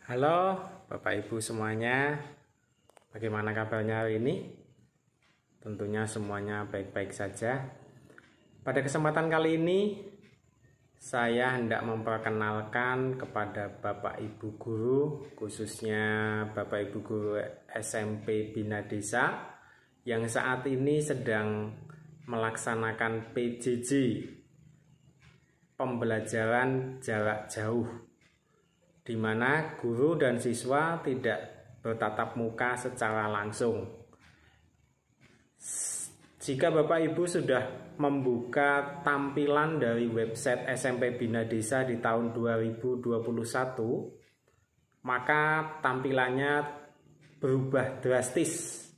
Halo Bapak Ibu semuanya, bagaimana kabarnya hari ini? Tentunya semuanya baik-baik saja. Pada kesempatan kali ini saya hendak memperkenalkan kepada Bapak Ibu guru, khususnya Bapak Ibu guru SMP Bina Desa yang saat ini sedang melaksanakan PJJ, pembelajaran jarak jauh, di mana guru dan siswa tidak bertatap muka secara langsung. Jika Bapak Ibu sudah membuka tampilan dari website SMP Bina Desa di tahun 2021, maka tampilannya berubah drastis,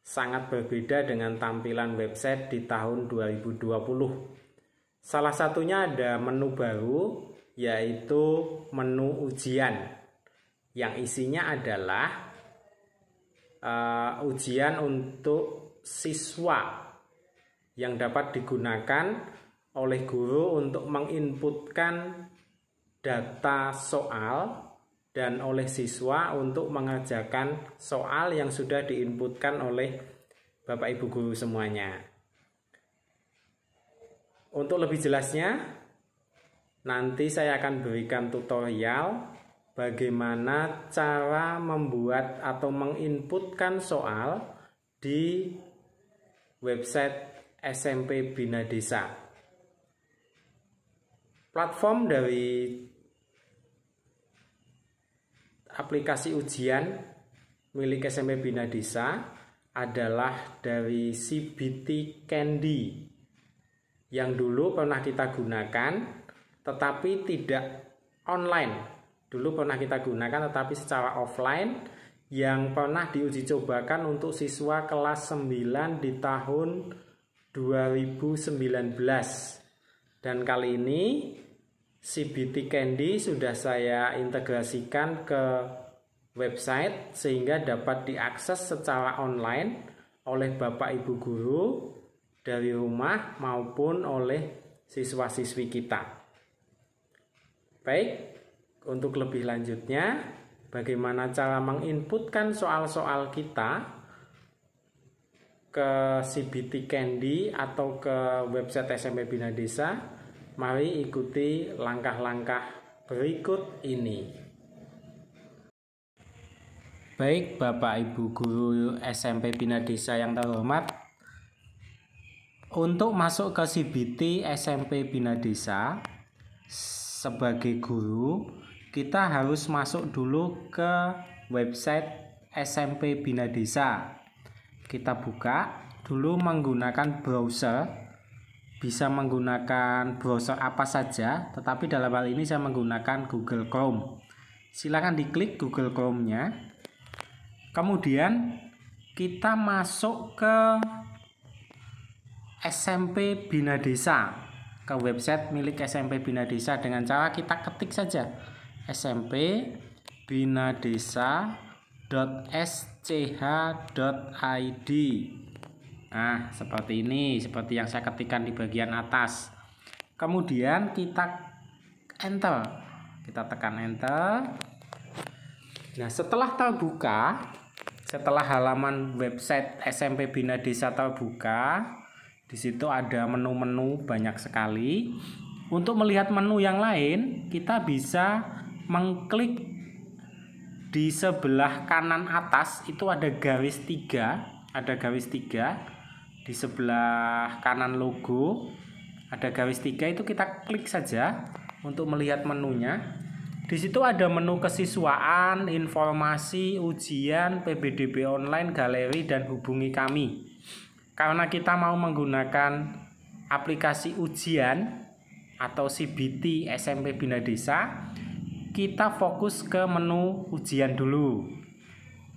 sangat berbeda dengan tampilan website di tahun 2020. Salah satunya ada menu baru, yaitu menu ujian, yang isinya adalah ujian untuk siswa yang dapat digunakan oleh guru untuk menginputkan data soal dan oleh siswa untuk mengerjakan soal yang sudah diinputkan oleh Bapak Ibu guru semuanya. Untuk lebih jelasnya, nanti saya akan berikan tutorial bagaimana cara membuat atau menginputkan soal di website SMP Bina Desa. Platform dari aplikasi ujian milik SMP Bina Desa adalah dari CBT Candy yang dulu pernah kita gunakan tetapi tidak online. Dulu pernah kita gunakan tetapi secara offline, yang pernah diuji cobakan untuk siswa kelas 9 di tahun 2019. Dan kali ini CBT Candy sudah saya integrasikan ke website sehingga dapat diakses secara online oleh Bapak Ibu guru dari rumah maupun oleh siswa-siswi kita. Baik, untuk lebih lanjutnya, bagaimana cara menginputkan soal-soal kita ke CBT Candy atau ke website SMP Bina Desa? Mari ikuti langkah-langkah berikut ini. Baik Bapak Ibu guru SMP Bina Desa yang terhormat, untuk masuk ke CBT SMP Bina Desa sebagai guru, kita harus masuk dulu ke website SMP Bina Desa. Kita buka dulu menggunakan browser, bisa menggunakan browser apa saja, tetapi dalam hal ini saya menggunakan Google Chrome. Silakan diklik Google Chrome-nya. Kemudian kita masuk ke SMP Bina Desa, ke website milik SMP Bina Desa dengan cara kita ketik saja smpbinadesa.sch.id. Nah, seperti ini, seperti yang saya ketikkan di bagian atas. Kemudian kita enter, kita tekan enter. Nah, setelah terbuka, setelah halaman website SMP Bina Desa terbuka, di situ ada menu-menu banyak sekali. Untuk melihat menu yang lain, kita bisa mengklik di sebelah kanan atas, itu ada garis 3, di sebelah kanan logo ada garis 3, itu kita klik saja untuk melihat menunya. Di situ ada menu kesiswaan, informasi, ujian, PBDB online, galeri, dan hubungi kami. Karena kita mau menggunakan aplikasi ujian atau CBT SMP Bina Desa, kita fokus ke menu ujian dulu.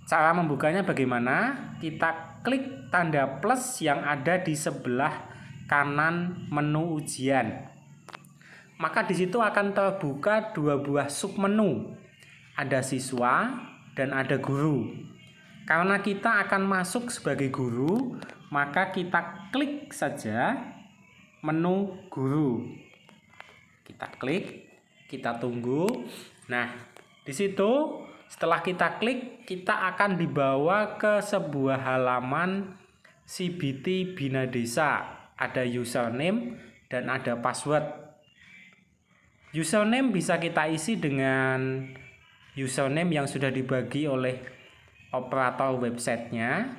Cara membukanya bagaimana? Kita klik tanda plus yang ada di sebelah kanan menu ujian. Maka di situ akan terbuka dua buah submenu. Ada siswa dan ada guru. Karena kita akan masuk sebagai guru, maka kita klik saja menu guru. Kita klik, kita tunggu. Nah, Di situ setelah kita klik, kita akan dibawa ke sebuah halaman CBT Bina Desa. Ada username dan ada password. Username bisa kita isi dengan username yang sudah dibagi oleh operator websitenya,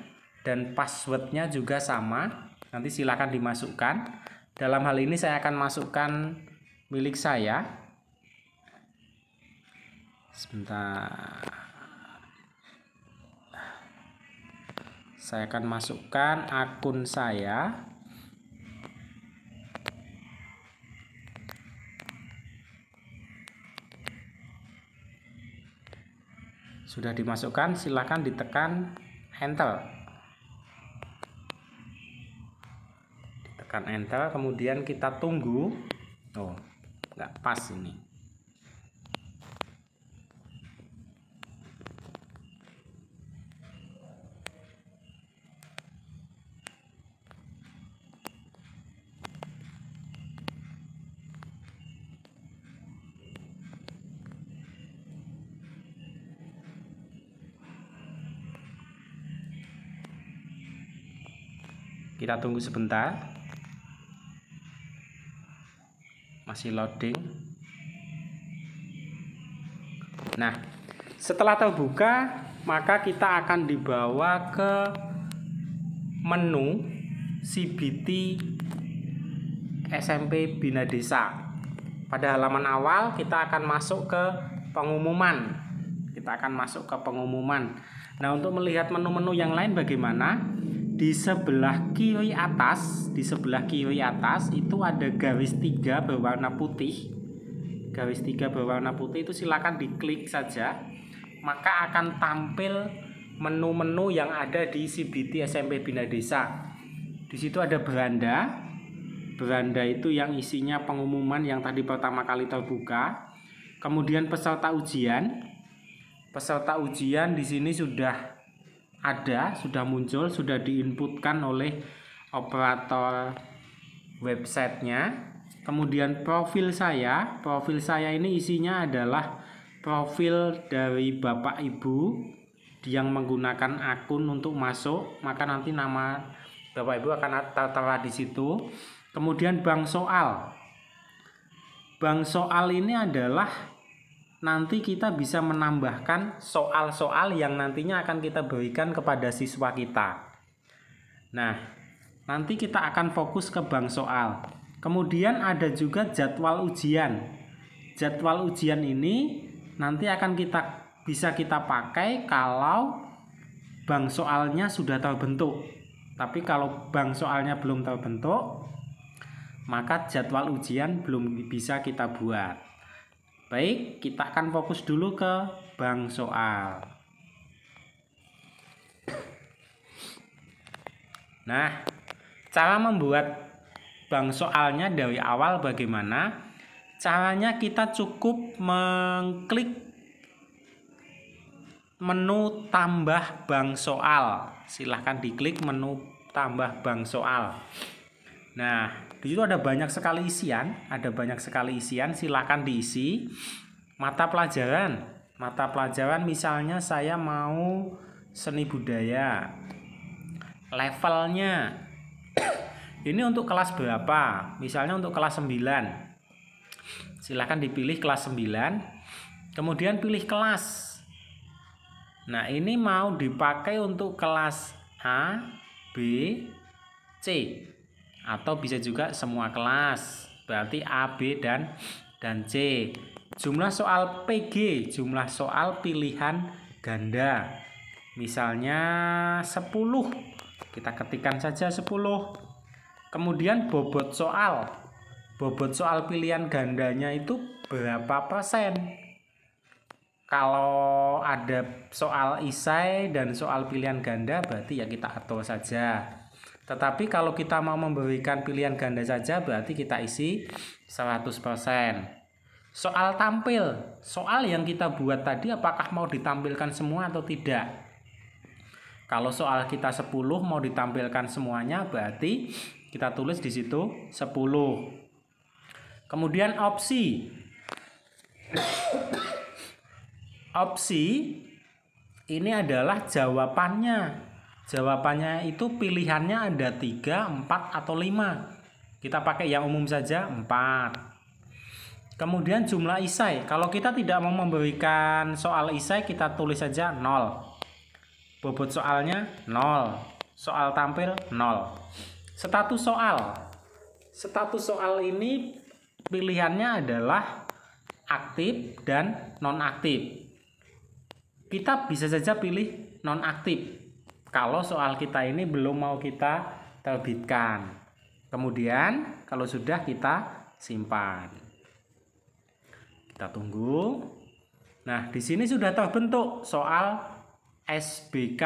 dan passwordnya juga sama. Nanti silakan dimasukkan. Dalam hal ini saya akan masukkan milik saya. Sebentar. Saya akan masukkan akun saya. Sudah dimasukkan, silakan ditekan enter. Ditekan enter, kemudian kita tunggu. Oh, nggak pas ini. Kita tunggu sebentar. Masih loading. Nah, setelah terbuka, maka kita akan dibawa ke menu CBT SMP Bina Desa. Pada halaman awal kita akan masuk ke pengumuman. Nah, untuk melihat menu-menu yang lain bagaimana? Di sebelah kiri atas itu ada garis 3 berwarna putih. Garis 3 berwarna putih itu silakan diklik saja, maka akan tampil menu-menu yang ada di CBT SMP Bina Desa. Di situ ada beranda. Beranda itu yang isinya pengumuman yang tadi pertama kali terbuka. Kemudian peserta ujian. Peserta ujian di sini sudah ada, sudah muncul, sudah diinputkan oleh operator websitenya. Kemudian profil saya ini isinya adalah profil dari Bapak Ibu yang menggunakan akun untuk masuk, maka nanti nama Bapak Ibu akan tertera di situ. Kemudian bank soal. Bank soal ini adalah nanti kita bisa menambahkan soal-soal yang nantinya akan kita berikan kepada siswa kita. Nah, nanti kita akan fokus ke bank soal. Kemudian ada juga jadwal ujian. Jadwal ujian ini nanti akan bisa kita pakai kalau bank soalnya sudah terbentuk. Tapi kalau bank soalnya belum terbentuk, maka jadwal ujian belum bisa kita buat. Baik, kita akan fokus dulu ke bank soal. Nah, cara membuat bank soalnya dari awal bagaimana? Caranya kita cukup mengklik menu tambah bank soal. Silahkan diklik menu tambah bank soal. Nah, di situ ada banyak sekali isian, silakan diisi. Mata pelajaran misalnya saya mau seni budaya. Levelnya ini untuk kelas berapa? Misalnya untuk kelas 9. Silakan dipilih kelas 9. Kemudian pilih kelas. Nah, ini mau dipakai untuk kelas A, B, C. Atau bisa juga semua kelas, berarti A, B, dan C. Jumlah soal PG, jumlah soal pilihan ganda. Misalnya 10, kita ketikkan saja 10. Kemudian bobot soal pilihan gandanya itu berapa persen. Kalau ada soal isai dan soal pilihan ganda, berarti ya kita atur saja. Tetapi kalau kita mau memberikan pilihan ganda saja, berarti kita isi 100%. Soal tampil, soal yang kita buat tadi apakah mau ditampilkan semua atau tidak? Kalau soal kita 10 mau ditampilkan semuanya, berarti kita tulis di situ 10. Kemudian opsi. opsi ini adalah jawabannya. Jawabannya itu pilihannya ada 3, 4, atau 5. Kita pakai yang umum saja, 4. Kemudian jumlah isai. Kalau kita tidak mau memberikan soal isai, kita tulis saja 0. Bobot soalnya 0. Soal tampil 0. Status soal. Status soal ini pilihannya adalah aktif dan nonaktif. Kita bisa saja pilih nonaktif kalau soal kita ini belum mau kita terbitkan. Kemudian kalau sudah kita simpan. Kita tunggu. Nah, di sini sudah terbentuk soal SBK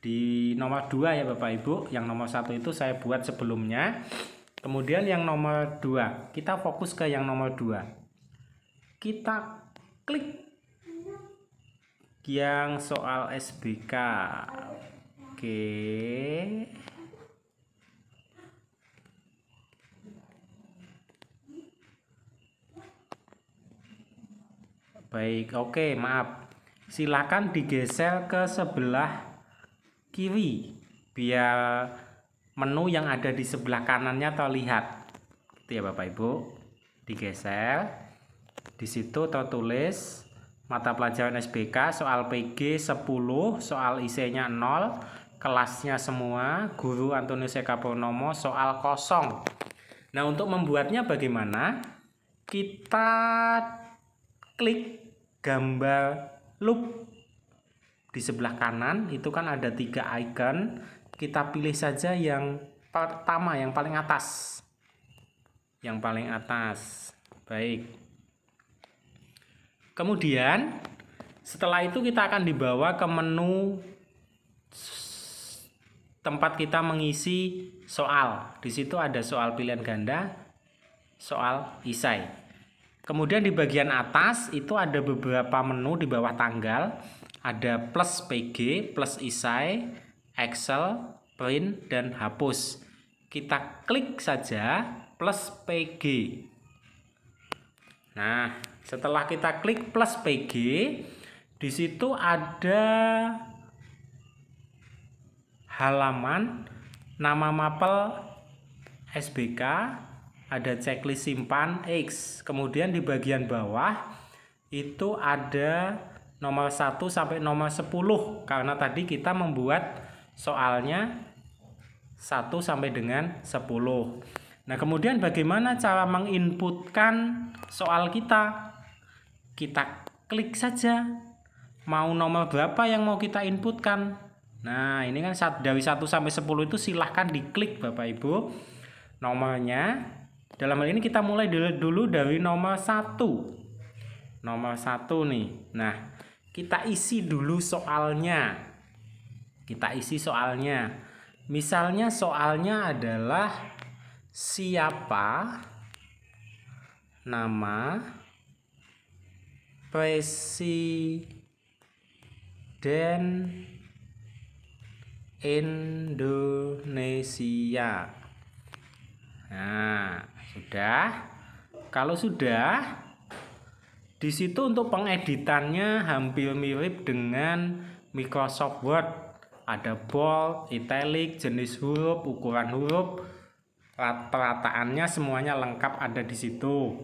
di nomor 2 ya Bapak Ibu. Yang nomor 1 itu saya buat sebelumnya. Kemudian yang nomor 2, kita fokus ke yang nomor 2. Kita klik yang soal SBK. Oke. Baik, oke, maaf. Silakan digeser ke sebelah kiri biar menu yang ada di sebelah kanannya terlihat. Gitu ya Bapak Ibu. Digeser. Di situ tertulis mata pelajaran SBK, soal PG 10, soal IC-nya 0, kelasnya semua, guru Antonius Eka Purnomo, soal kosong. Nah, untuk membuatnya bagaimana? Kita klik gambar loop di sebelah kanan, itu kan ada 3 icon. Kita pilih saja yang pertama, yang paling atas. Yang paling atas. Baik. Kemudian setelah itu kita akan dibawa ke menu tempat kita mengisi soal. Di situ ada soal pilihan ganda, soal isai. Kemudian di bagian atas itu ada beberapa menu di bawah tanggal. Ada plus PG, plus isai, Excel, print, dan hapus. Kita klik saja plus PG. Nah, setelah kita klik plus PG, di situ ada halaman nama mapel SBK, ada checklist simpan X. Kemudian di bagian bawah itu ada nomor 1 sampai nomor 10 karena tadi kita membuat soalnya 1 sampai dengan 10. Nah, kemudian bagaimana cara menginputkan soal kita? Kita klik saja. Mau nomor berapa yang mau kita inputkan? Nah, ini kan dari 1 sampai 10 itu silahkan diklik Bapak Ibu. Nomornya, dalam hal ini kita mulai dulu dari nomor 1. Nomor 1 nih. Nah, kita isi dulu soalnya. Kita isi soalnya. Misalnya soalnya adalah siapa nama Presiden Indonesia. Nah, sudah. Kalau sudah, di situ untuk pengeditannya hampir mirip dengan Microsoft Word. Ada bold, italic, jenis huruf, ukuran huruf, perataannya semuanya lengkap ada di situ.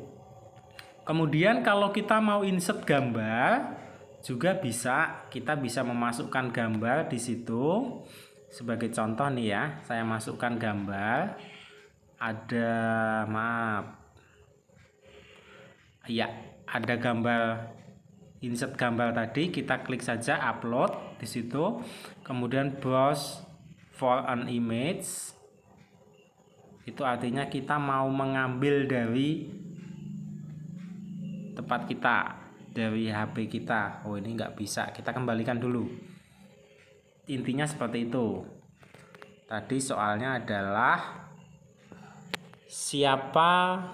Kemudian kalau kita mau insert gambar juga bisa, kita bisa memasukkan gambar di situ. Sebagai contoh nih ya, saya masukkan gambar. Ada, maaf. Ya, ada gambar, insert gambar tadi, kita klik saja upload di situ. Kemudian browse for an image. Itu artinya kita mau mengambil dari tempat kita, dari HP kita. Oh, ini nggak bisa, kita kembalikan dulu. Intinya seperti itu. Tadi soalnya adalah siapa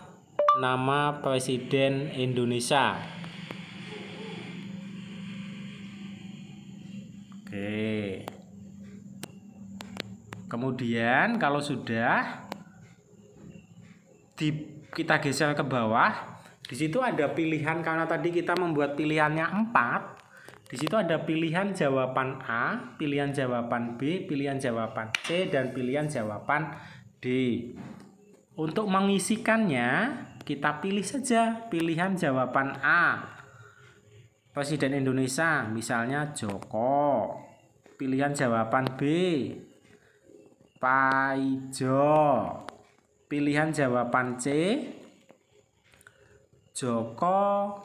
nama Presiden Indonesia. Oke. Kemudian kalau sudah kita geser ke bawah, Di situ ada pilihan, karena tadi kita membuat pilihannya 4. Di situ ada pilihan jawaban A, pilihan jawaban B, pilihan jawaban C, dan pilihan jawaban D. Untuk mengisikannya, kita pilih saja pilihan jawaban A. Presiden Indonesia, misalnya Joko. Pilihan jawaban B, Pak Ijo. Pilihan jawaban C, Joko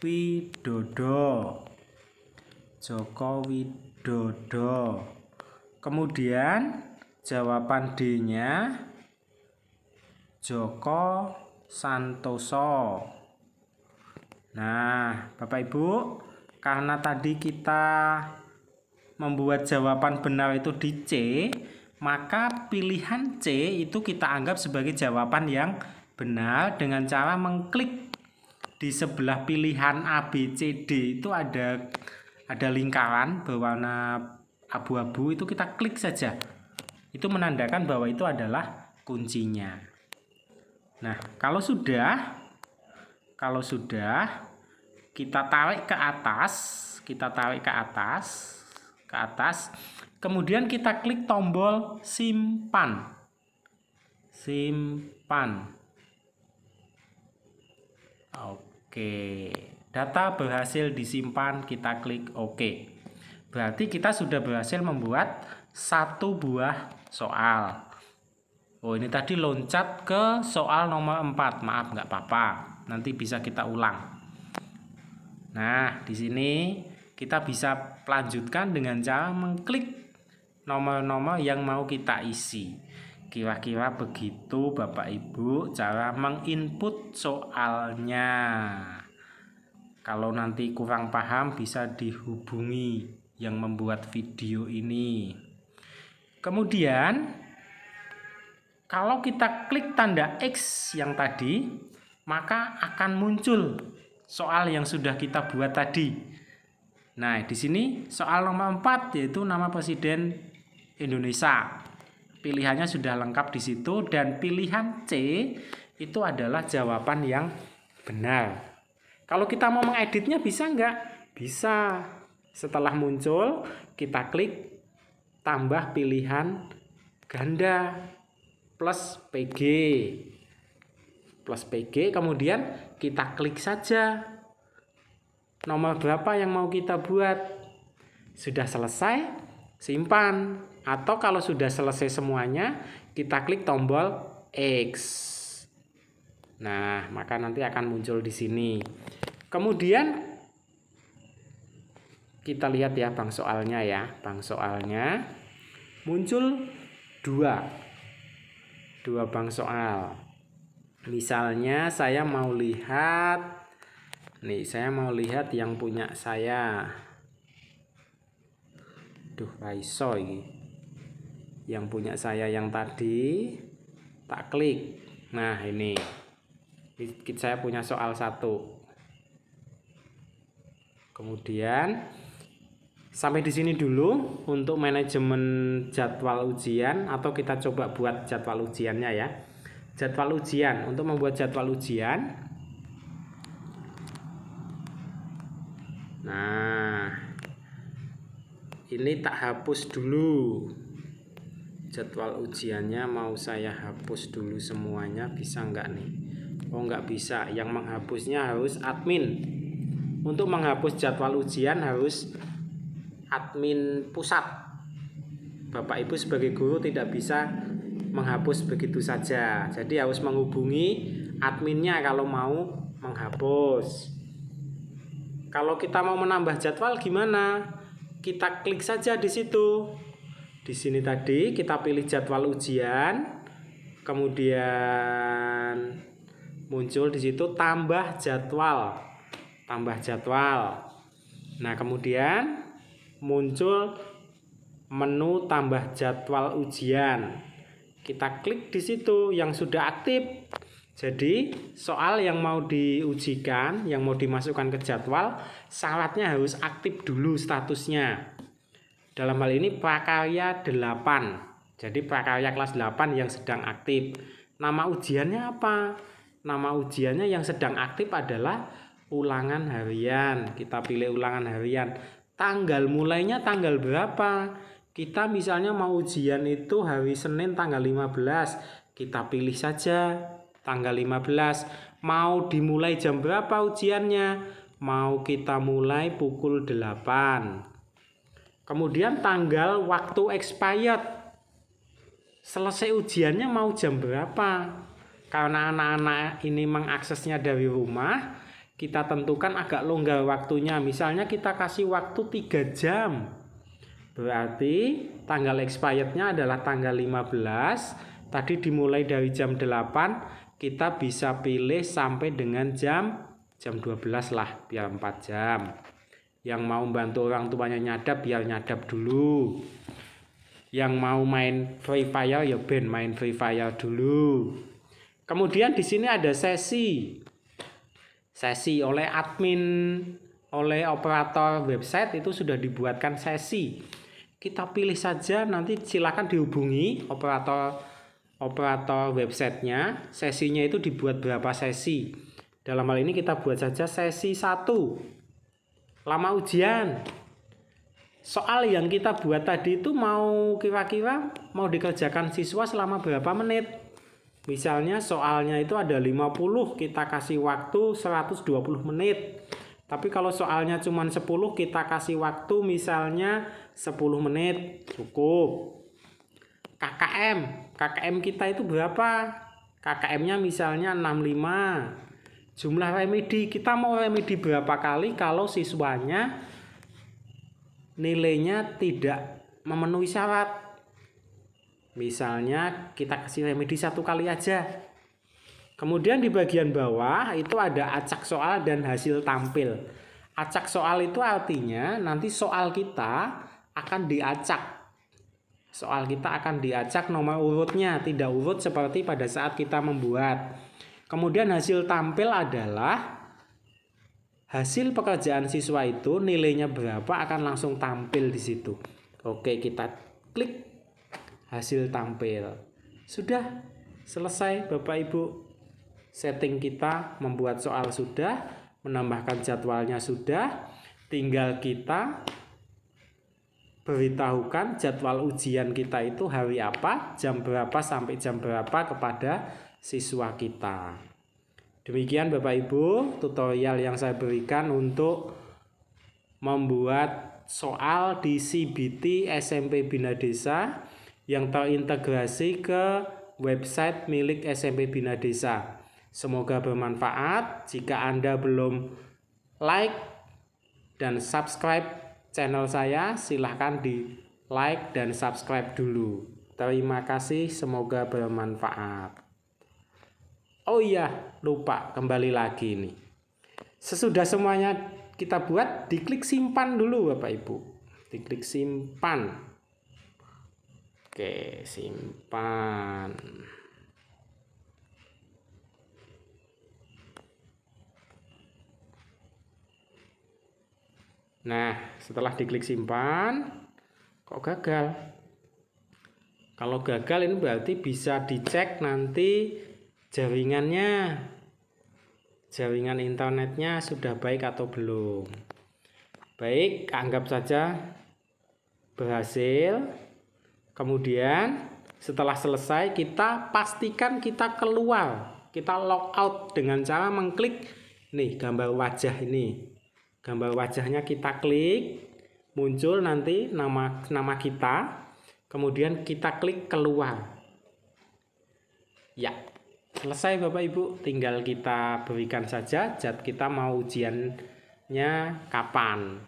Widodo. Joko Widodo. Kemudian jawaban D-nya Joko Santoso. Nah, Bapak Ibu, karena tadi kita membuat jawaban benar itu di C, maka pilihan C itu kita anggap sebagai jawaban yang benar dengan cara mengklik di sebelah pilihan A, B, C, D itu ada lingkaran berwarna abu-abu, itu kita klik saja. Itu menandakan bahwa itu adalah kuncinya. Nah, kalau sudah kita tarik ke atas, kemudian kita klik tombol simpan. Oke, data berhasil disimpan, kita klik OK. Berarti kita sudah berhasil membuat 1 buah soal. Oh, ini tadi loncat ke soal nomor 4. Maaf, nggak apa-apa. Nanti bisa kita ulang. Nah, di sini kita bisa lanjutkan dengan cara mengklik nomor-nomor yang mau kita isi. Kira-kira begitu Bapak Ibu cara menginput soalnya. Kalau nanti kurang paham bisa dihubungi yang membuat video ini. Kemudian kalau kita klik tanda X yang tadi, maka akan muncul soal yang sudah kita buat tadi. Nah, di sini soal nomor 4 yaitu nama Presiden Indonesia. Pilihannya sudah lengkap di situ, dan pilihan C itu adalah jawaban yang benar. Kalau kita mau mengeditnya bisa nggak? Bisa. Setelah muncul, kita klik tambah pilihan ganda plus PG. Kemudian kita klik saja nomor berapa yang mau kita buat. Sudah selesai, simpan. Atau kalau sudah selesai semuanya, kita klik tombol X. Nah, maka nanti akan muncul di sini. Kemudian kita lihat ya bang soalnya ya. Bang soalnya muncul 2 bang soal. Misalnya saya mau lihat yang punya saya. Raiso ini. Yang punya saya yang tadi tak klik. Nah, ini saya punya soal 1. Kemudian sampai di sini dulu untuk manajemen jadwal ujian, atau kita coba buat jadwal ujiannya ya. Jadwal ujian, untuk membuat jadwal ujian. Nah, ini tak hapus dulu. Jadwal ujiannya mau saya hapus dulu semuanya, bisa nggak nih? Oh, nggak bisa. Yang menghapusnya harus admin. Untuk menghapus jadwal ujian harus admin pusat. Bapak Ibu sebagai guru tidak bisa menghapus begitu saja. Jadi harus menghubungi adminnya kalau mau menghapus. Kalau kita mau menambah jadwal gimana? Kita klik saja di situ. Di sini tadi kita pilih jadwal ujian, kemudian muncul di situ tambah jadwal. Nah, kemudian muncul menu tambah jadwal ujian. Kita klik di situ yang sudah aktif. Jadi soal yang mau diujikan, yang mau dimasukkan ke jadwal, syaratnya harus aktif dulu statusnya. Dalam hal ini prakarya 8. Jadi prakarya kelas 8 yang sedang aktif. Nama ujiannya apa? nama ujiannya yang sedang aktif adalah ulangan harian. Kita pilih ulangan harian. Tanggal mulainya tanggal berapa? Kita misalnya mau ujian itu hari Senin tanggal 15. Kita pilih saja tanggal 15. Mau dimulai jam berapa ujiannya? Mau kita mulai pukul 8. Kemudian tanggal waktu expired. Selesai ujiannya mau jam berapa? Karena anak-anak ini mengaksesnya dari rumah, kita tentukan agak longgar waktunya. Misalnya kita kasih waktu 3 jam. Berarti tanggal expirednya adalah tanggal 15. Tadi dimulai dari jam 8, kita bisa pilih sampai dengan jam 12 lah, biar 4 jam. Yang mau bantu orang tuanya nyadap, biar nyadap dulu. Yang mau main Free Fire, ya ben main Free Fire dulu. Kemudian di sini ada sesi. Sesi oleh admin, oleh operator website itu sudah dibuatkan sesi. Kita pilih saja, nanti silakan dihubungi operator websitenya. Sesinya itu dibuat berapa sesi. Dalam hal ini kita buat saja sesi 1. Lama ujian. Soal yang kita buat tadi itu mau kira-kira mau dikerjakan siswa selama berapa menit. Misalnya soalnya itu ada 50, kita kasih waktu 120 menit. Tapi kalau soalnya cuma 10, kita kasih waktu misalnya 10 menit, cukup. KKM kita itu berapa? KKM-nya misalnya 65. Jumlah remedi, kita mau remedi berapa kali kalau siswanya nilainya tidak memenuhi syarat. Misalnya kita kasih remedi 1 kali aja. Kemudian di bagian bawah itu ada acak soal dan hasil tampil. Acak soal itu artinya nanti soal kita akan diacak. Soal kita akan diacak nomor urutnya, tidak urut seperti pada saat kita membuat. Kemudian hasil tampil adalah hasil pekerjaan siswa itu nilainya berapa akan langsung tampil di situ. Oke, kita klik hasil tampil. Sudah selesai Bapak Ibu. Setting kita membuat soal sudah, menambahkan jadwalnya sudah. Tinggal kita beritahukan jadwal ujian kita itu hari apa, jam berapa sampai jam berapa kepada siswa kita. Demikian Bapak Ibu tutorial yang saya berikan untuk membuat soal di CBT SMP Bina Desa yang terintegrasi ke website milik SMP Bina Desa. Semoga bermanfaat. Jika Anda belum like dan subscribe channel saya, silahkan di like dan subscribe dulu. Terima kasih, semoga bermanfaat. Oh iya, lupa kembali lagi nih. Sesudah semuanya kita buat, diklik simpan dulu Bapak Ibu. Diklik simpan. Oke, simpan. Nah, setelah diklik simpan, kok gagal? Kalau gagal ini berarti bisa dicek nanti jaringannya. Jaringan internetnya sudah baik atau belum. Baik, anggap saja berhasil. Kemudian setelah selesai kita pastikan kita keluar. Kita log out dengan cara mengklik nih gambar wajah ini. Gambar wajahnya kita klik, muncul nanti nama kita. Kemudian kita klik keluar. Ya, selesai Bapak Ibu. Tinggal kita berikan saja kita mau ujiannya kapan.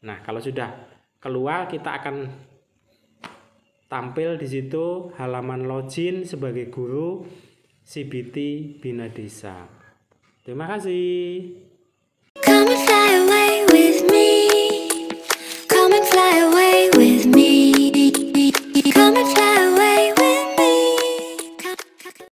Nah, kalau sudah keluar kita akan tampil di situ halaman login sebagai guru CBT Bina Desa. Terima kasih. Come and fly away with me. Come and fly away with me. Come and fly